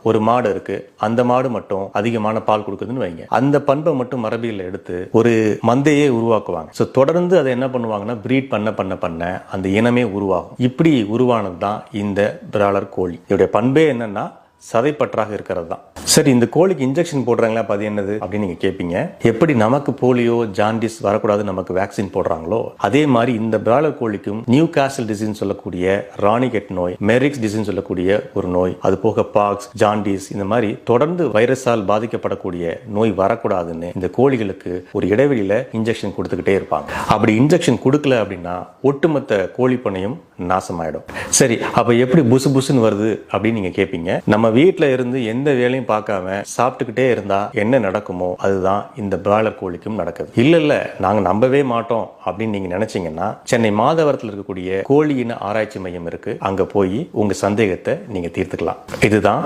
ஒரு மாடு இருக்கு, அந்த மாடு மட்டும் அதிகமான பால் கொடுக்குதுன்னு வைங்க. அந்த பண்பை மட்டும் மரபியல் எடுத்து ஒரு மந்தையே உருவாக்குவாங்க. ஸோ தொடர்ந்து அதை என்ன பண்ணுவாங்கன்னா பிரீட் பண்ண அந்த இனமே உருவாகும். இப்படி உருவானது தான் இந்த பிராய்லர் கோழி. இதோடைய பண்பே என்னன்னா சதைப்பற்றாக இருக்கிறது தான். சரி, இந்த கோழிக்கு இன்ஜெக்ஷன் போடுறாங்களா, அது என்னது அப்படின்னு நீங்க கேட்பீங்க. எப்படி நமக்கு போலியோ ஜாண்டிஸ் வரக்கூடாது நமக்கு வேக்சின் போடுறாங்களோ, அதே மாதிரி இந்த பிராய்லர் கோழிக்கும் நியூ காசல் டிசீஸ் சொல்லக்கூடிய ராணிகெட் நோய், மெரிக்ஸ் டிசீஸ் சொல்லக்கூடிய ஒரு நோய், அது போக பாக்ஸ், ஜாண்டிஸ், இந்த மாதிரி தொடர்ந்து வைரஸால் பாதிக்கப்படக்கூடிய நோய் வரக்கூடாதுன்னு இந்த கோழிகளுக்கு ஒரு இடைவெளியில இன்ஜெக்ஷன் கொடுத்துக்கிட்டே இருப்பாங்க. அப்படி இன்ஜெக்ஷன் கொடுக்கல அப்படின்னா ஒட்டுமொத்த கோழி பண்ணையும் நாசமாயிடும். சரி, அப்ப எப்படி புசு புசுன்னு வருது அப்படின்னு நீங்க கேட்பீங்க. நம்ம வீட்டில் இருந்து எந்த வேலையும் பார்க்காம சாப்பிட்டுக்கிட்டே இருந்தா என்ன நடக்குமோ அதுதான் இந்த பிராய்லர் கோழிக்கும் நடக்குது. இல்ல நாங்க நம்பவே மாட்டோம் அப்படின்னு நீங்க நினைச்சீங்கன்னா சென்னை மாதவரத்தில் இருக்கக்கூடிய கோழி இன ஆராய்ச்சி மையம் இருக்கு, அங்க போய் உங்க சந்தேகத்தை நீங்க தீர்த்துக்கலாம். இதுதான்